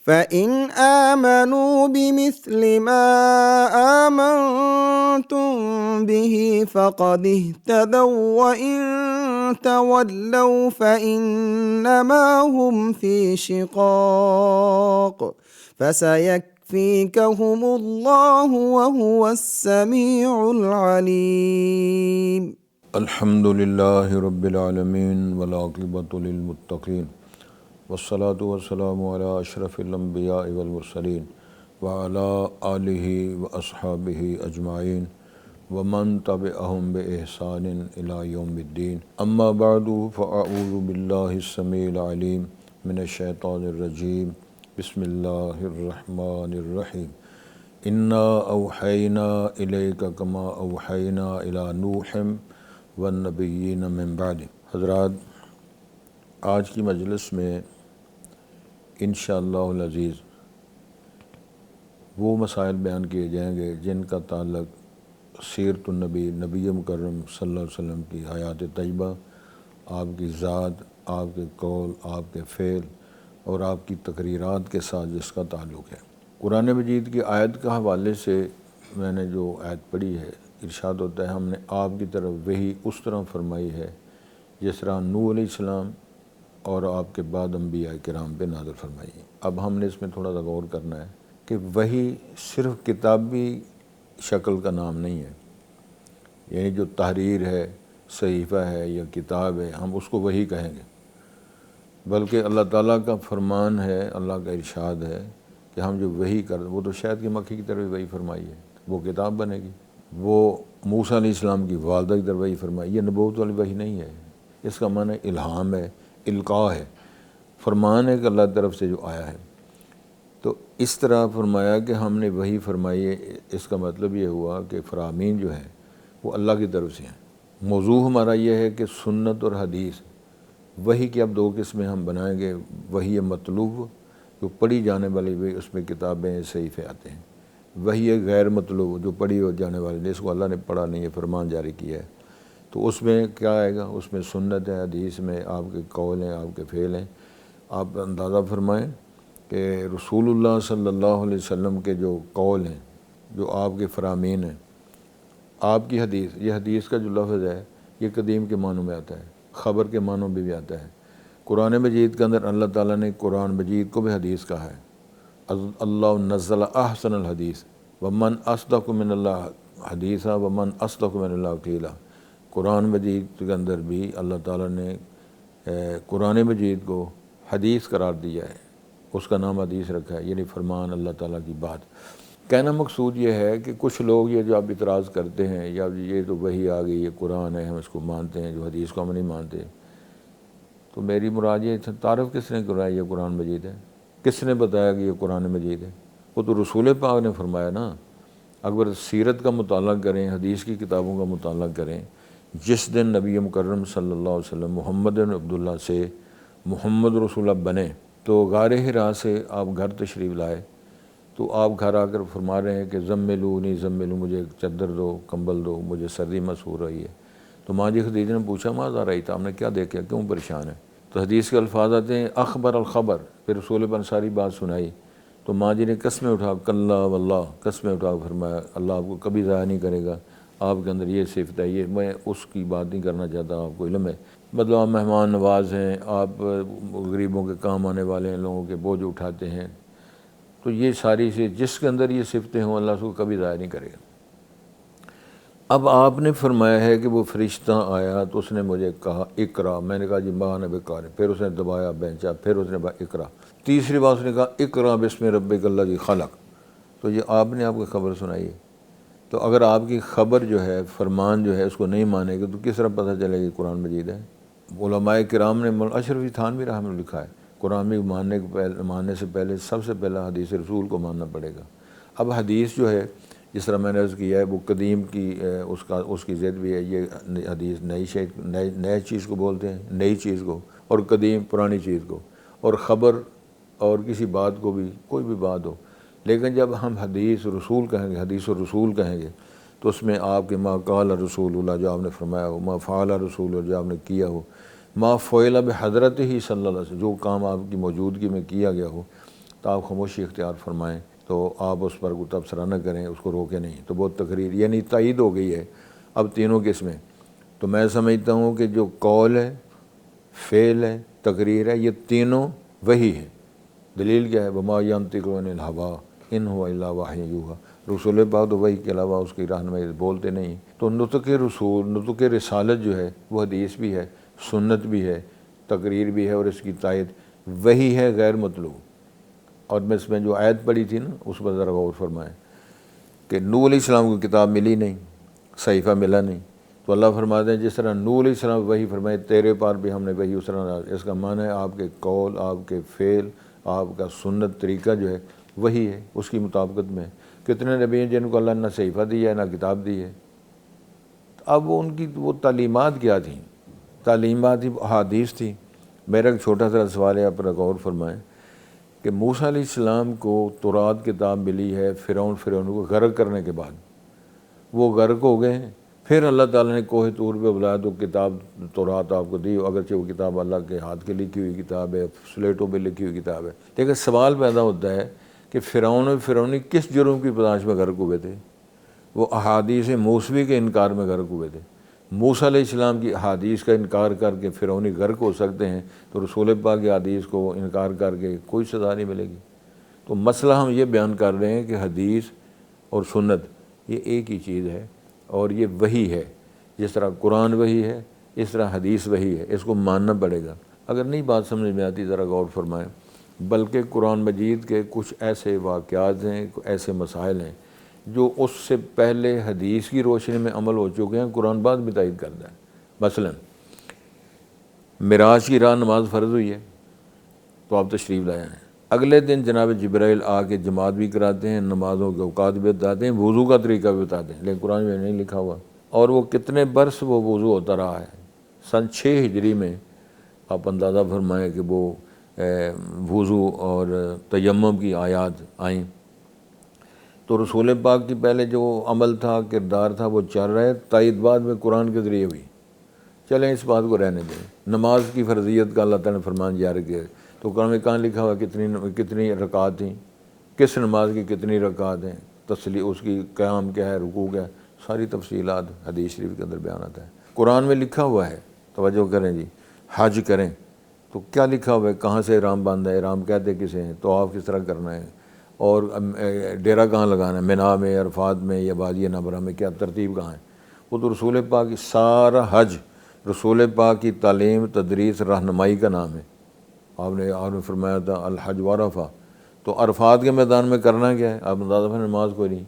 فإن آمنوا بمثل ما آمنتم به فقد اهتدوا وإن تولوا فإنما هم في شقاق فسيكفيكهم الله وهو السميع العليم. الحمد للہ رب العالمین والعاقبۃ للمتقین والصلاة والسلام علی اشرف الانبیاء والمرسلین وعلی آلہ واصحابہ اجمعین ومن تبعہم بإحسان الی یوم الدین. اما بعد فاعوذ باللہ السمیع العلیم من الشیطان الرجیم. بسم اللہ الرحمن الرحیم. انا اوحینا الیک کما اوحینا الی نوح والنبیین من بعد. حضرات، آج کی مجلس میں انشاءاللہ العزیز وہ مسائل بیان کیے جائیں گے جن کا تعلق سیرت النبی، نبی مکرم صلی اللہ علیہ وسلم کی حیات طیبہ، آپ کی ذات، آپ کے قول، آپ کے فعل اور آپ کی تقریرات کے ساتھ جس کا تعلق ہے. قرآن مجید کی آیت کا حوالے سے میں نے جو آیت پڑھی ہے، ارشاد ہوتا ہے ہم نے آپ کی طرف وحی اس طرح فرمائی ہے جس طرح نوح علیہ السلام اور آپ کے بعد انبیاء کرام پہ نازل فرمائی ہے. اب ہم نے اس میں تھوڑا سا غور کرنا ہے کہ وحی صرف کتابی شکل کا نام نہیں ہے، یعنی جو تحریر ہے، صحیفہ ہے یا کتاب ہے، ہم اس کو وحی کہیں گے، بلکہ اللہ تعالیٰ کا فرمان ہے، اللہ کا ارشاد ہے کہ ہم جو وحی وہ تو شہد کی مکھی کی طرف وحی فرمائی ہے، وہ کتاب بنے گی. وہ موسیٰ علیہ السلام کی والدہ کی طرف وحی فرمائی، یہ نبوت والی وحی نہیں ہے، اس کا معنی الہام ہے، القاء ہے، فرمان ہے کہ اللہ کی طرف سے جو آیا ہے. تو اس طرح فرمایا کہ ہم نے وحی فرمائی ہے، اس کا مطلب یہ ہوا کہ فرامین جو ہیں وہ اللہ کی طرف سے ہیں. موضوع ہمارا یہ ہے کہ سنت اور حدیث. وحی کی اب دو قسمیں ہم بنائیں گے. وحی مطلوب جو پڑھی جانے والی وحی، اس میں کتابیں، صحیفے آتے ہیں. وحی غیر مطلوب جو پڑھی ہو جانے والی، جس کو اللہ نے پڑھا نہیں ہے، فرمان جاری کیا ہے، تو اس میں کیا آئے گا؟ اس میں سنت ہے، حدیث میں آپ کے قول ہیں، آپ کے فعل ہیں. آپ اندازہ فرمائیں کہ رسول اللہ صلی اللہ علیہ وسلم کے جو قول ہیں، جو آپ کے فرامین ہیں، آپ کی حدیث، یہ حدیث کا جو لفظ ہے یہ قدیم کے معنوں میں آتا ہے، خبر کے معنوں میں بھی آتا ہے. قرآن مجید کے اندر اللہ تعالیٰ نے قرآن مجید کو بھی حدیث کہا ہے. اللہ نزل احسن الحدیث ومن اصدق من اللہ حدیثا ومن اصدق من اللہ قیلا. قرآن مجید کے اندر بھی اللہ تعالیٰ نے قرآن مجید کو حدیث قرار دیا ہے، اس کا نام حدیث رکھا ہے، یعنی فرمان، اللہ تعالیٰ کی بات. کہنا مقصود یہ ہے کہ کچھ لوگ یہ جو آپ اعتراض کرتے ہیں، یا یہ تو وحی آ گئی، یہ قرآن ہے، ہم اس کو مانتے ہیں، جو حدیث کو ہم نہیں مانتے، تو میری مراد یہ تعارف کس نے کرایا یہ قرآن مجید ہے؟ کس نے بتایا کہ یہ قرآن مجید ہے؟ وہ تو رسول پاک نے فرمایا نا. اگر سیرت کا مطالعہ کریں، حدیث کی کتابوں کا مطالعہ کریں، جس دن نبی مکرم صلی اللہ علیہ وسلم محمد عبداللہ سے محمد رسول اللہ بنے، تو غار حرا سے آپ گھر تشریف لائے، تو آپ گھر آ کر فرما رہے ہیں کہ زملونی زملو، مجھے چادر دو، کمبل دو، مجھے سردی محسوس ہو رہی ہے. تو ماں جی خدیجہ نے پوچھا ماذا رأیت، آپ نے کیا دیکھا، کیوں پریشان ہے؟ تو حدیث کے الفاظ آتے ہیں اخبر الخبر، پھر رسول پر ساری بات سنائی. تو ماں جی نے قسمیں اٹھا، کلا واللہ، قسمیں اٹھا فرمایا اللہ آپ کو کبھی ضائع نہیں کرے گا، آپ کے اندر یہ صفت ہے. یہ میں اس کی بات نہیں کرنا چاہتا، آپ کو علم ہے، مطلب آپ مہمان نواز ہیں، آپ غریبوں کے کام آنے والے ہیں، لوگوں کے بوجھ اٹھاتے ہیں. تو یہ ساری سے جس کے اندر یہ صفتیں ہوں، اللہ اس کو کبھی ضائع نہیں کرے گا. اب آپ نے فرمایا ہے کہ وہ فرشتہ آیا تو اس نے مجھے کہا اقرا. میں نے کہا جی ماں نے بیکار ہے. پھر اس نے دبایا بینچا، پھر اس نے اقرا. تیسری بار اس نے کہا اقرا بسم ربک الذی خلق. تو یہ آپ نے آپ کو خبر سنائی ہے. تو اگر آپ کی خبر جو ہے، فرمان جو ہے، اس کو نہیں مانے گا تو کس طرح پتہ چلے گی قرآن مجید ہے؟ علماء کرام نے، اشرفی تھانوی رحمہ اللہ لکھا ہے، قرآن میں ماننے سے پہلے سب سے پہلا حدیث رسول کو ماننا پڑے گا. اب حدیث جو ہے، جس طرح میں نے عرض کیا ہے، وہ قدیم کی اس کی ضد بھی ہے. یہ حدیث نئی چیز کو بولتے ہیں، نئی چیز کو، اور قدیم پرانی چیز کو. اور خبر اور کسی بات کو بھی، کوئی بھی بات ہو، لیکن جب ہم حدیث رسول کہیں گے، حدیث الرسول کہیں گے، تو اس میں آپ کے ما قال رسول اللہ جو آپ نے فرمایا ہو، ما فعل رسول اللہ جو آپ نے کیا ہو، ما فعل بحضرت ہی صلی اللہ علیہ وسلم جو کام آپ کی موجودگی میں کیا گیا ہو، تو آپ خاموشی اختیار فرمائیں، تو آپ اس پر کوئی تبصرہ نہ کریں، اس کو روکیں نہیں، تو بہت تقریر یعنی تائید ہو گئی ہے اب تینوں قسمیں۔ تو میں سمجھتا ہوں کہ جو قول ہے، فعل ہے، تقریر ہے، یہ تینوں وحی ہے۔ دلیل کیا ہے؟ وما ینطق عن الہوا ان هو الا وحی یوحی، رسول پاک تو وحی کے علاوہ اس کی رہنمائی بولتے نہیں۔ تو نطق رسول، نطق رسالت جو ہے وہ حدیث بھی ہے، سنت بھی ہے، تقریر بھی ہے، اور اس کی تائید وحی ہے غیر مطلوب۔ اور میں اس میں جو آیت پڑھی تھی نا، اس پر ذرا غور فرمائیں کہ نوح علیہ السلام کو کتاب ملی نہیں، صحیفہ ملا نہیں، تو اللہ فرماتے ہیں جس طرح نوح علیہ السلام وحی فرمائے تیرے پار بھی ہم نے وحی اس طرح، اس کا معنی ہے آپ کے قول، آپ کے فعل، آپ کا سنت طریقہ جو ہے وہی ہے، اس کی مطابقت میں۔ کتنے نبی ہیں جن کو اللہ نہ صحیفہ دی ہے نہ کتاب دی ہے؟ اب ان کی وہ تعلیمات کیا تھیں؟ تعلیمات ہی احادیث تھی۔ میرا ایک چھوٹا سا سوال ہے، آپ پر غور فرمائیں کہ موسیٰ علیہ السلام کو تورات کتاب ملی ہے فرعون کو غرق کرنے کے بعد، وہ غرق ہو گئے ہیں، پھر اللہ تعالیٰ نے کوہ طور پہ بلایا تو کتاب تورات آپ کو دی، اگرچہ وہ کتاب اللہ کے ہاتھ کے لکھی ہوئی کتاب ہے، سلیٹوں پہ لکھی ہوئی کتاب ہے، لیکن سوال پیدا ہوتا ہے کہ فرعونی کس جرم کی پاداش میں غرق ہوئے تھے؟ وہ احادیث موسوی کے انکار میں غرق ہوئے تھے۔ موسیٰ علیہ السلام کی احادیث کا انکار کر کے فرعونی غرق ہو سکتے ہیں، تو رسول پاک کی حدیث کو انکار کر کے کوئی سزا نہیں ملے گی۔ تو مسئلہ ہم یہ بیان کر رہے ہیں کہ حدیث اور سنت یہ ایک ہی چیز ہے، اور یہ وحی ہے۔ جس طرح قرآن وحی ہے، اس طرح حدیث وحی ہے، اس کو ماننا پڑے گا۔ اگر نہیں بات سمجھ میں آتی ذرا غور فرمائیں۔ بلکہ قرآن مجید کے کچھ ایسے واقعات ہیں، ایسے مسائل ہیں جو اس سے پہلے حدیث کی روشنی میں عمل ہو چکے ہیں، قرآن بعد بھی تائید کرتا ہے۔ مثلا معراج کی رات نماز فرض ہوئی ہے تو آپ تشریف لائے ہیں، اگلے دن جناب جبرائیل آ کے جماعت بھی کراتے ہیں، نمازوں کے اوقات بھی بتاتے ہیں، وضو کا طریقہ بھی بتاتے ہیں، لیکن قرآن میں نہیں لکھا ہوا۔ اور وہ کتنے برس وہ وضو ہوتا رہا ہے۔ سن 6 ہجری میں آپ اندازہ فرمائیں کہ وہ وضو اور تیمم کی آیات آئیں، تو رسول پاک کی پہلے جو عمل تھا، کردار تھا، وہ چل رہا ہے، تائید بعد میں قرآن کے ذریعے ہوئی۔ چلیں اس بات کو رہنے دیں۔ نماز کی فرضیت کا اللہ تعالیٰ نے فرمان جاری کیا، تو قرآن میں کہاں لکھا ہوا کتنی رکعات تھیں، کس نماز کی کتنی رکعات ہیں، اس کی قیام کیا ہے، رکوع کیا ہے، ساری تفصیلات حدیث شریف کے اندر بیان آتا ہے۔ قرآن میں لکھا ہوا ہے، توجہ کریں جی، حج کریں تو کیا لکھا ہوا ہے، کہاں سے احرام باندھا ہے، احرام کہتے کسے ہیں، طواف کس طرح کرنا ہے، اور ڈیرا کہاں لگانا ہے، منا میں، عرفات میں یا وادی نمرہ میں، کیا ترتیب کہاں ہے۔ وہ تو رسول پاک کی سارا حج رسول پاک کی تعلیم، تدریس، رہنمائی کا نام ہے۔ آپ نے فرمایا تھا الحج وعرفہ، تو عرفات کے میدان میں کرنا کیا ہے؟ آپ اندازہ فرمائیں، نماز کوئی نہیں،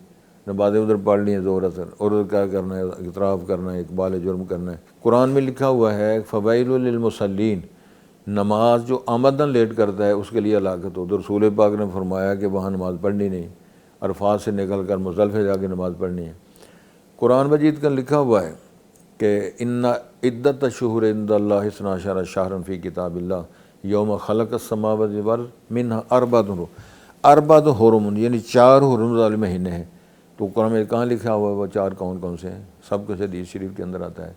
نمازیں ادھر پڑھ لی ہیں ظہر اثر، اور ادھر کیا کرنا ہے، اعتراف کرنا ہے، اقبال جرم کرنا ہے۔ قرآن میں لکھا ہوا ہے فویل للمصلین، نماز جو آمدن لیٹ کرتا ہے اس کے لیے ہلاکت ہو۔ تو رسول پاک نے فرمایا کہ وہاں نماز پڑھنی نہیں، عرفات سے نکل کر مزدلفہ جا کے نماز پڑھنی ہے۔ قرآن مجید کا لکھا ہوا ہے کہ ان عدت الشہور عند اللہ 12 شہرا فی کتاب اللہ یوم خلق السماوات والارض منها اربعۃ حرم، یعنی 4 حرم والے مہینے ہیں۔ تو قرآن میں کہاں لکھا ہوا ہے وہ 4 کون کون سے ہیں؟ سب کچھ حدیث شریف کے اندر آتا ہے۔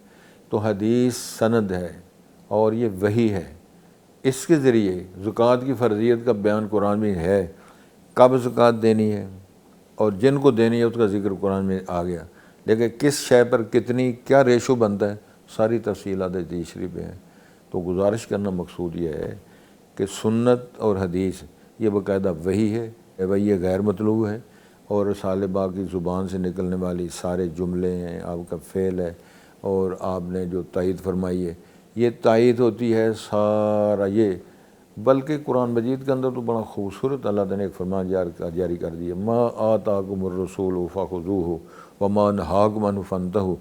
تو حدیث سند ہے اور یہ وحی ہے، اس کے ذریعے زکوٰۃ کی فرضیت کا بیان قرآن میں ہے، کب زکوٰۃ دینی ہے اور جن کو دینی ہے اس کا ذکر قرآن میں آ گیا، لیکن کس شے پر کتنی کیا ریشو بنتا ہے ساری تفصیلات حدیث شریف میں ہیں۔ تو گزارش کرنا مقصود یہ ہے کہ سنت اور حدیث یہ باقاعدہ وحی ہے، وحی غیر مطلوب ہے، اور رسول پاک کی زبان سے نکلنے والی سارے جملے ہیں، آپ کا فعل ہے، اور آپ نے جو تائید فرمائی ہے یہ تائید ہوتی ہے سارا یہ۔ بلکہ قرآن مجید کے اندر تو بڑا خوبصورت اللہ تعالیٰ نے ایک فرمان جاری کر دیا، ما آتاکم الرسول فخذوہ وما نہاکم عنہ فانتہوا،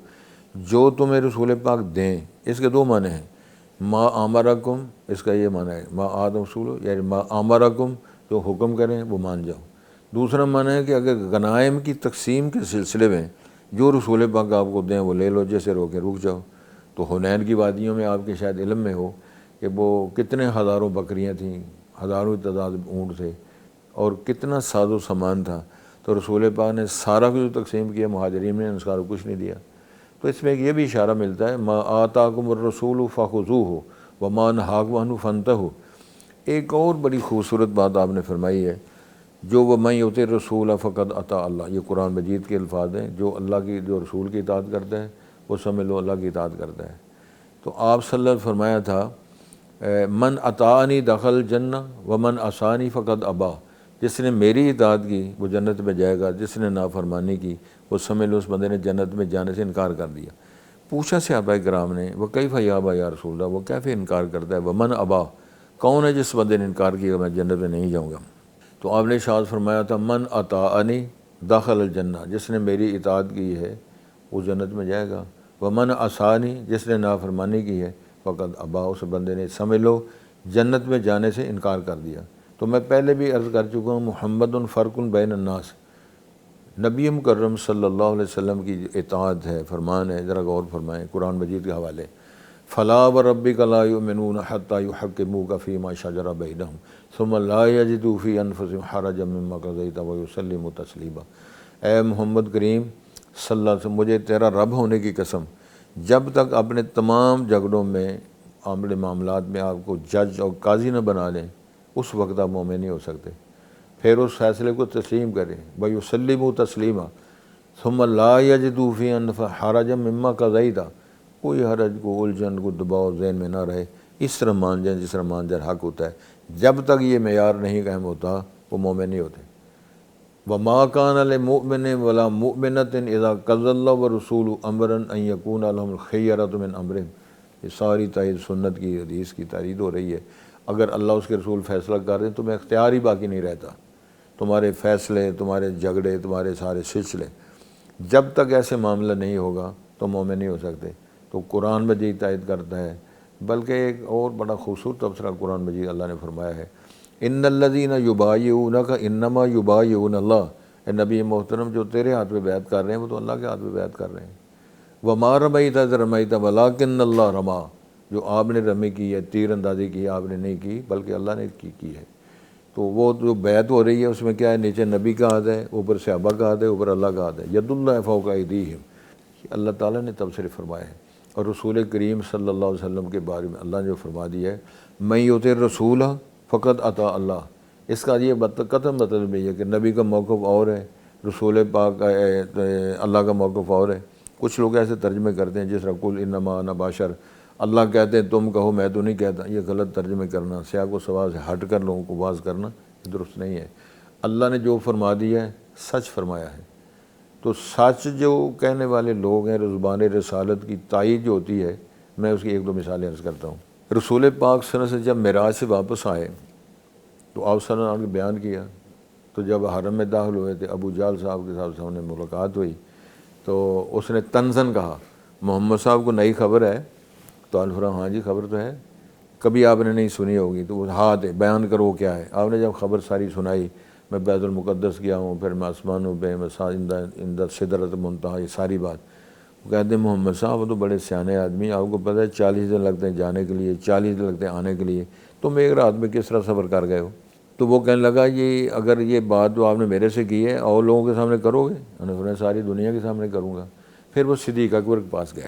جو تمہیں رسول پاک دیں، اس کے 2 معنی ہیں۔ ما امرکم، اس کا یہ معنی ہے ما آتاکم رسول، یعنی ما امرکم، جو حکم کریں وہ مان جاؤ۔ دوسرا معنی ہے کہ اگر غنائم کی تقسیم کے سلسلے میں جو رسول پاک آپ کو دیں وہ لے لو، جیسے روکیں رک جاؤ۔ تو حنین کی وادیوں میں آپ کے شاید علم میں ہو کہ وہ کتنے ہزاروں بکریاں تھیں، ہزاروں تعداد اونٹ تھے، اور کتنا ساز و سامان تھا، تو رسول پاک نے سارا کچھ تقسیم کیا، مہاجرین نے انصار کو کچھ نہیں دیا۔ تو اس میں یہ بھی اشارہ ملتا ہے ما آتاکم الرسول فخذوہ وما نہاکم عنہ فانتہوا۔ ایک اور بڑی خوبصورت بات آپ نے فرمائی ہے جو وہ من یطع الرسول فقد اطاع اللہ، یہ قرآن مجید کے الفاظ ہیں، جو اللہ کی جو رسول کی اطاعت کرتا ہے وہ سمجھ لو اللہ کی اطاعت کرتا ہے۔ تو آپ صلی اللہ علیہ وسلم فرمایا تھا من اطاعنی دخل الجنہ ومن عصانی فقد ابا، جس نے میری اطاعت کی وہ جنت میں جائے گا، جس نے نافرمانی کی وہ سمجھ لو اس بندے نے جنت میں جانے سے انکار کر دیا۔ پوچھا صحابہ کرام نے وہ کیف یابا یا رسول اللہ، وہ کیسے انکار کرتا ہے، ومن ابا، کون ہے جس بندے نے انکار کیا میں جنت میں نہیں جاؤں گا؟ تو آپ نے ارشاد فرمایا تھا من اطاعنی دخل الجنہ، جس نے میری اطاعت کی ہے وہ جنت میں جائے گا، ومن عصانی، جس نے نافرمانی کی ہے فقط ابا، اس بندے نے سمجھ لو جنت میں جانے سے انکار کر دیا۔ تو میں پہلے بھی عرض کر چکا ہوں محمد فرق بین الناس، نبی مکرم صلی اللہ علیہ وسلم کی اطاعت ہے، فرمان ہے، ذرا غور فرمائیں قرآن مجید کے حوالے، فلا وربک لا یؤمنون حتی یحکموک فیما شجر بینہم ثم لا یجدوا فی انفسہم حرجا مما قضیت ویسلموا تسلیما۔ اے محمد کریم صلی اللہ علیہ وسلم، مجھے تیرا رب ہونے کی قسم، جب تک اپنے تمام جھگڑوں میں عامل معاملات میں آپ کو جج اور قاضی نہ بنا لیں اس وقت آپ مومن نہیں ہو سکتے۔ پھر اس فیصلے کو تسلیم کریں، ویسلموا تسلیما، ثم لا یجدوا فی انفسہم حرجا مما قضیت، کوئی حرج کو الجھن کو دباؤ ذہن میں نہ رہے، اس طرح مان جائیں جس طرح مان جائے حق ہوتا ہے۔ جب تک یہ معیار نہیں قائم ہوتا وہ مومن نہیں ہوتے۔ وما کان لمؤمن ولا مؤمنۃ اذا قضى الله ورسوله امرا ان يكون لهم الخيرۃ من امرهم، یہ ساری تائید سنت کی حدیث کی تائید ہو رہی ہے۔ اگر اللہ اس کے رسول فیصلہ کر رہے ہیں تو تمہیں اختیار ہی باقی نہیں رہتا، تمہارے فیصلے، تمہارے جھگڑے، تمہارے سارے سلسلے، جب تک ایسے معاملہ نہیں ہوگا تو مومن نہیں ہو سکتے۔ تو قرآن مجید تائید کرتا ہے، بلکہ ایک اور بڑا خوبصورت تبصرہ قرآن مجید اللہ نے فرمایا ہے، ان الذین یبایعونک انما یبایعون اللہ، اے نبی محترم جو تیرے ہاتھ پہ بیعت کر رہے ہیں وہ تو اللہ کے ہاتھ پہ بیعت کر رہے ہیں۔ وما رمیت اذ رمیت ولکن اللہ رما، جو آپ نے رمی کی ہے، تیر اندازی کی ہے، آپ نے نہیں کی بلکہ اللہ نے کی ہے۔ تو وہ جو بیعت ہو رہی ہے اس میں کیا ہے، نیچے نبی کا ہاتھ ہے، اوپر صحابہ کا ہاتھ ہے، اوپر اللہ کا ہاتھ ہے، ید اللہ فوق ایدیہم، اللہ تعالیٰ نے تبصرے فرمایا ہے۔ اور رسول کریم صلی اللہ علیہ وسلم کے بارے میں اللہ نے جو فرما دیا ہے من یطع الرسول فقد اطاع اللہ، اس کا یہ قطعا مطلب یہ ہے کہ نبی کا موقف اور ہے، رسول پاک اللہ کا موقف اور ہے۔ کچھ لوگ ایسے ترجمے کرتے ہیں جس طرح قل انما انا بشر، اللہ کہتے ہیں تم کہو میں تو نہیں کہتا، یہ غلط ترجمے کرنا، سیاق و سواد سے ہٹ کر لوگوں کو واضح کرنا یہ درست نہیں ہے۔ اللہ نے جو فرما دیا ہے سچ فرمایا ہے، تو سچ جو کہنے والے لوگ ہیں زبان رسالت کی تائید جو ہوتی ہے، میں اس کی ایک دو مثالیں عرض کرتا ہوں۔ رسول پاک صلی اللہ علیہ وسلم جب معراج سے واپس آئے تو آپ صلی اللہ علیہ وسلم نے بیان کیا، تو جب حرم میں داخل ہوئے تھے ابو جہل صاحب کے ساتھ انہیں ملاقات ہوئی تو اس نے طنزاً کہا محمد صاحب کو نئی خبر ہے؟ تو آپ نے فرمایا ہاں جی خبر تو ہے، کبھی آپ نے نہیں سنی ہوگی، تو وہ ہاتھ ہے بیان کرو کیا ہے۔ آپ نے جب خبر ساری سنائی، میں بیت المقدس گیا ہوں، پھر میں آسمانوں پہ، میں اندر سدرۃ منتہا، یہ ساری بات۔ وہ کہتے ہیں محمد صاحب وہ تو بڑے سیانے آدمی، آپ کو پتہ ہے 40 دن لگتے ہیں جانے کے لیے، 40 دن لگتے ہیں آنے کے لیے، تم ایک رات میں کس طرح سفر کر گئے ہو؟ تو وہ کہنے لگا یہ اگر یہ بات جو آپ نے میرے سے کی ہے اور لوگوں کے سامنے کرو گے؟ انہوں نے فرمایا ساری دنیا کے سامنے کروں گا۔ پھر وہ صدیق اکبر کے پاس گئے،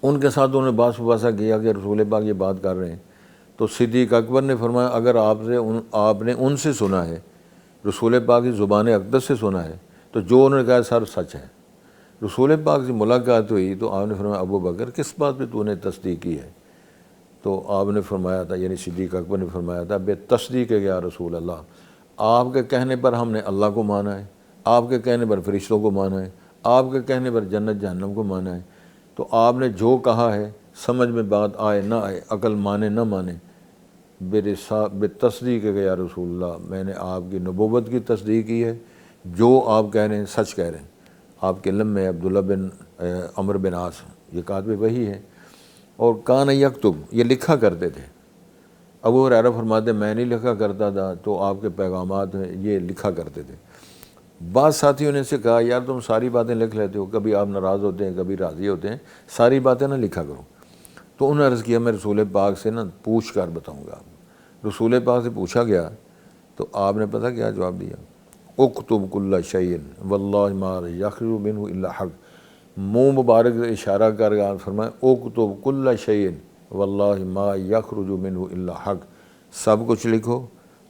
ان کے ساتھ انہوں نے باس مباحثہ کیا کہ رسول پاک یہ بات کر رہے ہیں۔ تو صدیق اکبر نے فرمایا اگر آپ نے ان سے سنا ہے، رسول پاک کی زبان اقدس سے سنا ہے، تو جو انہوں نے کہا سر سچ ہے۔ رسول پاک سے ملاقات ہوئی تو آپ نے فرمایا ابو بکر کس بات پہ تو نے تصدیق کی ہے؟ تو آپ نے فرمایا تھا، یعنی صدیق اکبر نے فرمایا تھا بے تصدیق ہے یا رسول اللہ، آپ کے کہنے پر ہم نے اللہ کو مانا ہے، آپ کے کہنے پر فرشتوں کو مانا ہے، آپ کے کہنے پر جنت جہنم کو مانا ہے، تو آپ نے جو کہا ہے سمجھ میں بات آئے نہ آئے، عقل مانے نہ مانے، بے تصدیق ہے یا رسول اللہ، میں نے آپ کی نبوت کی تصدیق کی ہے، جو آپ کہہ رہے ہیں سچ کہہ رہے ہیں۔ آپ کے علم میں عبداللہ بن عمرو بن عاص یہ کاتب وحی ہے، اور کان یکتب یہ لکھا کرتے تھے۔ ابو ہریرہ فرماتے میں نہیں لکھا کرتا تھا تو آپ کے پیغامات میں یہ لکھا کرتے تھے۔ بعض ساتھیوں نے سے کہا یار تم ساری باتیں لکھ لیتے ہو، کبھی آپ ناراض ہوتے ہیں کبھی راضی ہوتے ہیں، ساری باتیں نہ لکھا کرو۔ تو انہوں نے عرض کیا میں رسول پاک سے نہ پوچھ کر بتاؤں گا۔ رسول پاک سے پوچھا گیا تو آپ نے پتہ کیا جواب دیا، اکتب کل شیء واللہ ما یخرج منہ الا حق، منہ مبارک سے اشارہ کر کے فرمایا اکتب کل شیء واللہ ما یخرج منہ الا حق، سب کچھ لکھو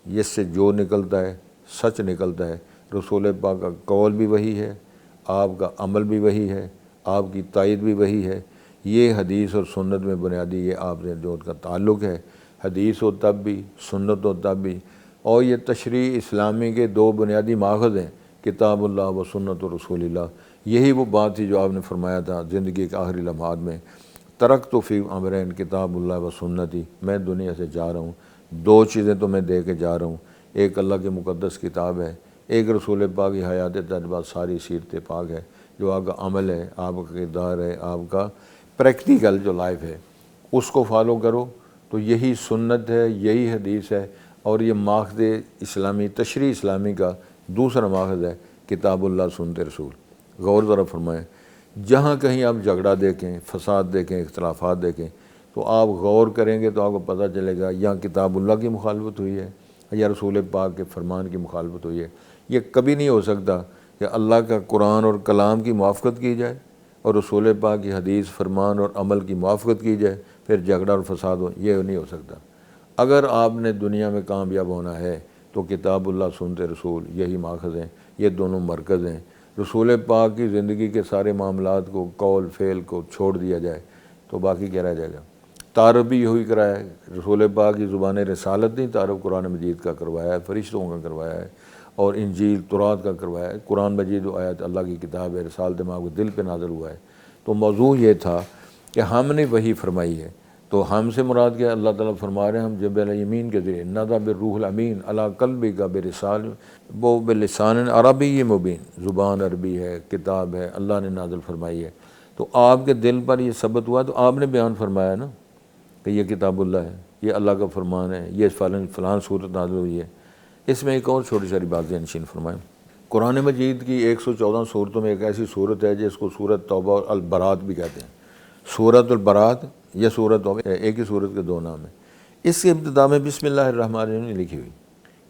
جس سے جو نکلتا ہے سچ نکلتا ہے۔ رسول پاک کا قول بھی وہی ہے، آپ کا عمل بھی وہی ہے، آپ کی تائید بھی وہی ہے۔ یہ حدیث اور سنت میں بنیادی یہ آپ سے جو ان کا تعلق ہے، حدیث ہو تب بھی، سنت ہو تب بھی۔ اور یہ تشریع اسلامی کے دو بنیادی ماخذ ہیں، کتاب اللہ و سنت و رسول اللہ۔ یہی وہ بات تھی جو آپ نے فرمایا تھا زندگی کے آخری لمحات میں، ترکت فی امرین کتاب اللہ و سنتی، میں دنیا سے جا رہا ہوں، دو چیزیں تو میں دے کے جا رہا ہوں، ایک اللہ کی مقدس کتاب ہے، ایک رسول پاک کی حیات تجربات ساری سیرت پاک ہے، جو آپ کا عمل ہے، آپ کا کردار ہے، آپ کا پریکٹیکل جو لائف ہے، اس کو فالو کرو تو یہی سنت ہے، یہی حدیث ہے۔ اور یہ ماخذ اسلامی، تشریع اسلامی کا دوسرا ماخذ ہے کتاب اللہ سنت رسول۔ غور ذرا فرمائیں، جہاں کہیں آپ جھگڑا دیکھیں، فساد دیکھیں، اختلافات دیکھیں، تو آپ غور کریں گے تو آپ کو پتہ چلے گا یا کتاب اللہ کی مخالفت ہوئی ہے یا رسول پاک کے فرمان کی مخالفت ہوئی ہے۔ یہ کبھی نہیں ہو سکتا کہ اللہ کا قرآن اور کلام کی موافقت کی جائے اور رسول پاک کی حدیث، فرمان اور عمل کی موافقت کی جائے، پھر جھگڑا اور فساد ہو، یہ نہیں ہو سکتا۔ اگر آپ نے دنیا میں کامیاب ہونا ہے تو کتاب اللہ سنت رسول یہی ماخذ ہیں، یہ دونوں مرکز ہیں۔ رسول پاک کی زندگی کے سارے معاملات کو، قول فعل کو چھوڑ دیا جائے تو باقی کیا رہ جائے گا؟ تعارف بھی یہی کرایا ہے، رسول پاک کی زبان رسالت نہیں، تعارف قرآن مجید کا کروایا ہے، فرشتوں کا کروایا ہے، اور انجیل تورات کا کروایا ہے۔ قرآن مجید و آیت اللہ کی کتاب ہے، رسالت ماں کو دل پہ نازل ہوا ہے۔ تو موضوع یہ تھا کہ ہم نے وہی فرمائی ہے، تو ہم سے مراد کیا؟ اللہ تعالیٰ فرما رہے ہیں ہم جبریل امین کے ذریعے نزل بالروح الامین علی قلبک برسالہ وہ بلسان عربی مبین، زبان عربی ہے، کتاب ہے، اللہ نے نازل فرمائی ہے۔ تو آپ کے دل پر یہ ثبت ہوا تو آپ نے بیان فرمایا نا کہ یہ کتاب اللہ ہے، یہ اللہ کا فرمان ہے، یہ فلان صورت نازل ہوئی ہے۔ اس میں ایک اور چھوٹی ساری بات ذہن نشین فرمائیں۔ قرآن مجید کی 114 صورتوں میں ایک ایسی صورت ہے جس کو سورۃ توبہ اور البرات بھی کہتے ہیں۔ سورۃ البرات یا سورۃ توبہ ایک ہی صورت کے دو نام ہیں۔ اس کے ابتدا میں بسم اللہ الرحمن الرحیم لکھی ہوئی۔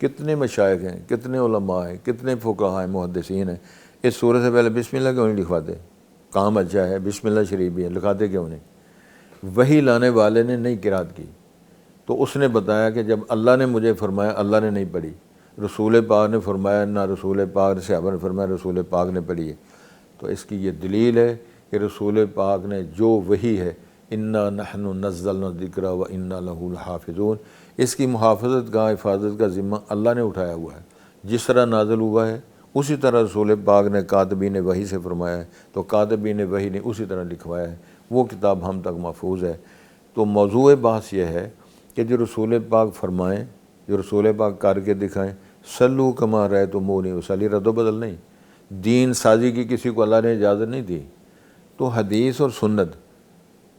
کتنے مشائخ ہیں، کتنے علماء ہیں، کتنے فقہاء ہیں، محدثین ہیں، اس سورت سے پہلے بسم اللہ کیوں نہیں لکھواتے؟ کام اچھا ہے، بسم اللہ شریف بھی ہے، لکھاتے کیوں نہیں؟ وہی لانے والے نے نہیں قرات کی، تو اس نے بتایا کہ جب اللہ نے مجھے فرمایا، اللہ نے نہیں پڑھی، رسول پاک نے فرمایا، نہ رسول پاک صحابہ نے فرمایا، رسول پاک نے پڑھی ہے۔ تو اس کی یہ دلیل ہے کہ رسول پاک نے جو وحی ہے، انا نحن نزلنا الذکر و انا لہ لحافظون، اس کی محافظت کا، حفاظت کا ذمہ اللہ نے اٹھایا ہوا ہے۔ جس طرح نازل ہوا ہے اسی طرح رسول پاک نے کاتبین وحی سے فرمایا ہے، تو کاتبین وحی نے اسی طرح لکھوایا ہے، وہ کتاب ہم تک محفوظ ہے۔ تو موضوع بحث یہ ہے کہ جو رسول پاک فرمائیں، جو رسول پاک کر کے دکھائیں، صلو کما رأیتمونی اصلی، رد و بدل نہیں، دین سازی کی کسی کو اللہ نے اجازت نہیں دی۔ تو حدیث اور سنت،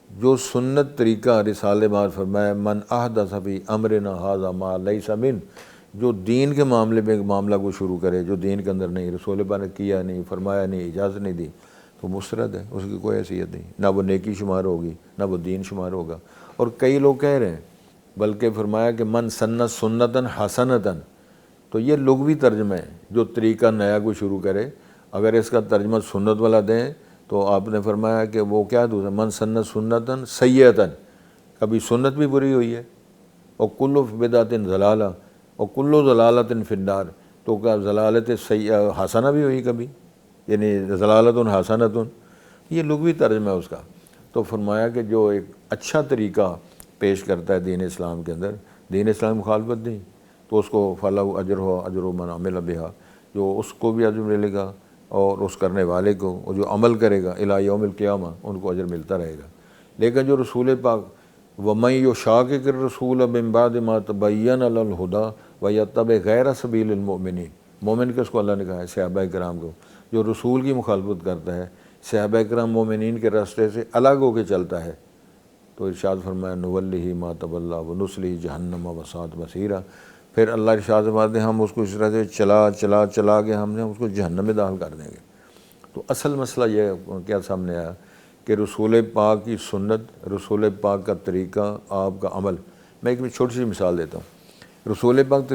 جو سنت طریقہ رسالہ مار فرمایا من احدث فی امرنا ھذا ما لیس من، جو دین کے معاملے میں معاملہ کو شروع کرے جو دین کے اندر نہیں، رسول پاک نے کیا نہیں، فرمایا نہیں، اجازت نہیں دی، تو مسترد ہے، اس کی کوئی حیثیت نہیں، نہ وہ نیکی شمار ہوگی، نہ وہ دین شمار ہوگا۔ اور کئی لوگ کہہ رہے ہیں، بلکہ فرمایا کہ من سنت سنتن حسنتن، تو یہ لغوی ترجمہ ہے، جو طریقہ نیا کو شروع کرے، اگر اس کا ترجمہ سنت والا دیں تو آپ نے فرمایا کہ وہ کیا دوسرا، من سنت سنتن سیئتن، کبھی سنت بھی بری ہوئی ہے، اور کل بدعت ضلالہ، اور کل ضلالۃ فی النار، تو کیا ضلالت حسنہ بھی ہوئی کبھی، یعنی ضلالت حسنۃ، یہ لغوی ترجمہ ہے اس کا۔ تو فرمایا کہ جو ایک اچھا طریقہ پیش کرتا ہے دین اسلام کے اندر، دین اسلام مخالفت نہیں، تو اس کو فلاح اجر من عمل بہا، جو اس کو بھی اجر ملے گا اور اس کرنے والے کو، اور جو عمل کرے گا الی یوم القیامہ ان کو اجر ملتا رہے گا۔ لیکن جو رسول پاک وَمَن یُشَاقِقِ الرَّسُولَ مِن بَعْدِ مَا تَبَيَّنَ لَهُ الْهُدَىٰ وَيَتَّبِعْ غَيْرَ سَبِيلِ الْمُؤْمِنِينَ، مومن کس کو اللہ نے کہا ہے؟ صحابہ کرام کو۔ جو رسول کی مخالفت کرتا ہے، صحابہ کرام مومنین کے راستے سے الگ ہو کے چلتا ہے، تو ارشاد فرمایا نُوَلِّهِ مَا تَوَلَّىٰ وَنُصْلِهِ جَهَنَّمَ وَسَاءَتْ مَصِيرًا، پھر اللہ ارشاد فرماتے ہیں ہم اس کو اس طرح سے چلا کے ہم نے اس کو جہنم میں داخل کر دیں گے۔ تو اصل مسئلہ یہ کیا سامنے آیا کہ رسول پاک کی سنت، رسول پاک کا طریقہ، آپ کا عمل۔ میں ایک چھوٹی سی مثال دیتا ہوں۔ رسول پاک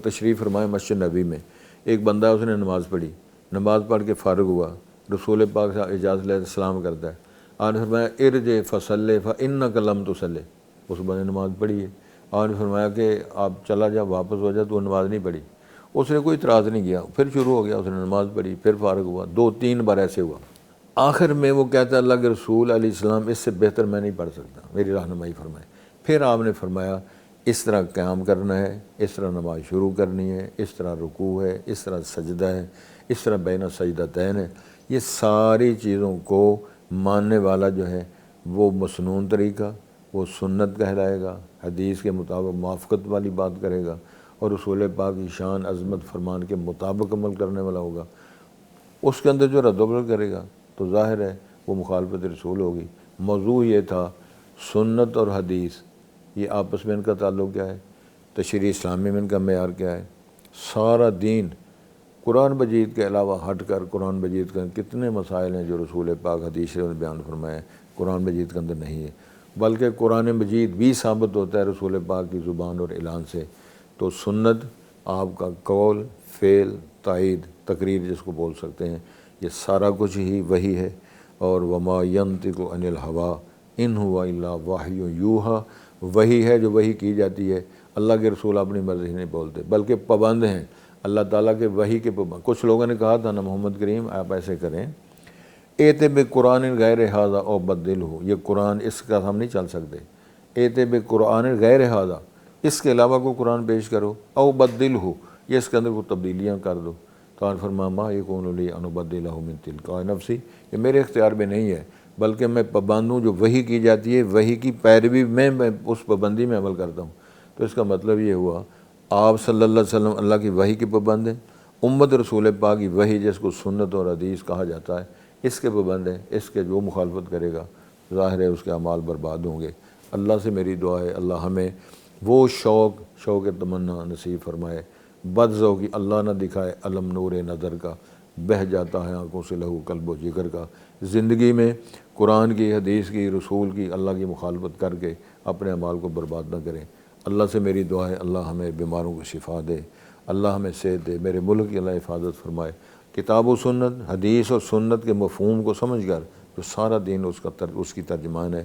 تشریف فرمائے مسجد نبی میں، ایک بندہ اس نے نماز پڑھی، نماز پڑھ کے فارغ ہوا، رسول پاک سے اجازت لے سلام کرتا ہے، آپ نے فرمایا ارجع فصلی فإنک لم تصلی، اس بندے نے نماز پڑھی ہے، آپ نے فرمایا کہ آپ چلا جا، واپس ہو جا، تو نماز نہیں پڑھی۔ اس نے کوئی اعتراض نہیں کیا، پھر شروع ہو گیا، اس نے نماز پڑھی، پھر فارغ ہوا، 2-3 بار ایسے ہوا۔ آخر میں وہ کہتا ہے اللہ کے رسول علیہ السلام اس سے بہتر میں نہیں پڑھ سکتا، میری رہنمائی فرمائے۔ پھر آپ نے فرمایا اس طرح قیام کرنا ہے، اس طرح نماز شروع کرنی ہے، اس طرح رکوع ہے، اس طرح سجدہ ہے، اس طرح بین سجدتین ہے۔ یہ ساری چیزوں کو ماننے والا جو ہے وہ مسنون طریقہ، وہ سنت کہلائے گا، حدیث کے مطابق موافقت والی بات کرے گا، اور رسول پاک کی شان عظمت فرمان کے مطابق عمل کرنے والا ہوگا۔ اس کے اندر جو رد و بدل کرے گا تو ظاہر ہے وہ مخالفت رسول ہوگی۔ موضوع یہ تھا سنت اور حدیث، یہ آپس میں ان کا تعلق کیا ہے، تشریع اسلامی میں ان کا معیار کیا ہے۔ سارا دین قرآن مجید کے علاوہ ہٹ کر، قرآن مجید کے کتنے مسائل ہیں جو رسول پاک حدیث نے بیان فرمائے قرآن مجید کے اندر نہیں ہے، بلکہ قرآن مجید بھی ثابت ہوتا ہے رسول پاک کی زبان اور اعلان سے۔ تو سنت آپ کا قول، فعل، تائید، تقریر جس کو بول سکتے ہیں، یہ سارا کچھ ہی وہی ہے۔ اور وما ینطق عن الہوا ان ہوا الا وحی یوحیٰ، وہی ہے جو وحی کی جاتی ہے۔ اللہ کے رسول اپنی مرضی نہیں بولتے بلکہ پابند ہیں اللہ تعالیٰ کے وحی کے پابند۔ کچھ لوگوں نے کہا تھا نا محمد کریم آپ ایسے کریں، ایتے بے قرآن غیر ھذا او بدل ہو، یہ قرآن اس کا ہم نہیں چل سکتے، ایتے بے قرآن غیر ھذا، اس کے علاوہ کوئی قرآن پیش کرو، او بدل ہو، یہ اس کے اندر کوئی تبدیلیاں کر دو۔ تو آپ فرمایا ما یکون لی ان ابدلہ من تلقاء نفسی، یہ میرے اختیار میں نہیں ہے، بلکہ میں پابند ہوں، جو وحی کی جاتی ہے وحی کی پیروی میں اس پابندی میں عمل کرتا ہوں۔ تو اس کا مطلب یہ ہوا آپ صلی اللہ علیہ وسلم اللہ کی وحی کے پابند ہیں، امت رسول پاک کی وحی جس کو سنت اور حدیث کہا جاتا ہے اس کے پابند ہیں۔ اس کے جو مخالفت کرے گا ظاہر ہے اس کے اعمال برباد ہوں گے۔ اللہ سے میری دعا ہے اللہ ہمیں وہ شوق تمنا نصیب فرمائے، بد ذوقی اللہ نہ دکھائے، علم نور نظر کا بہہ جاتا ہے آنکھوں سے لہو قلب و جگر کا۔ زندگی میں قرآن کی، حدیث کی، رسول کی، اللہ کی مخالفت کر کے اپنے اعمال کو برباد نہ کریں۔ اللہ سے میری دعا ہے اللہ ہمیں بیماروں کو شفا دے، اللہ ہمیں صحت دے، میرے ملک کی اللہ حفاظت فرمائے۔ کتاب و سنت، حدیث اور سنت کے مفہوم کو سمجھ کر جو سارا دین اس کی ترجمان ہے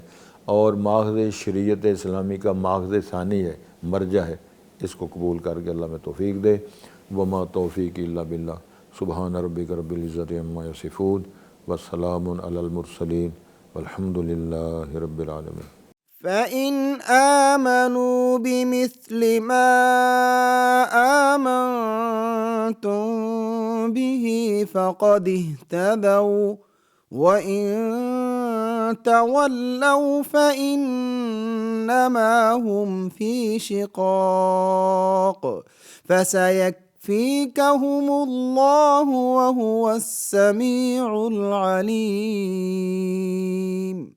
اور ماخذ شریعت اسلامی کا ماخذ ثانی ہے، مرجع ہے، اس کو قبول کر کے اللہ میں توفیق دے۔ وما توفیق الا باللہ، سبحان ربک رب العزت عما یصفون وسلام علی المرسلین والحمد للہ رب العالمین۔ فإن آمنوا بمثل ما آمنتم به فقد اهتدوا وإن تولوا فإنما هم في شقاق فسيكفيكهم الله وهو السميع العليم۔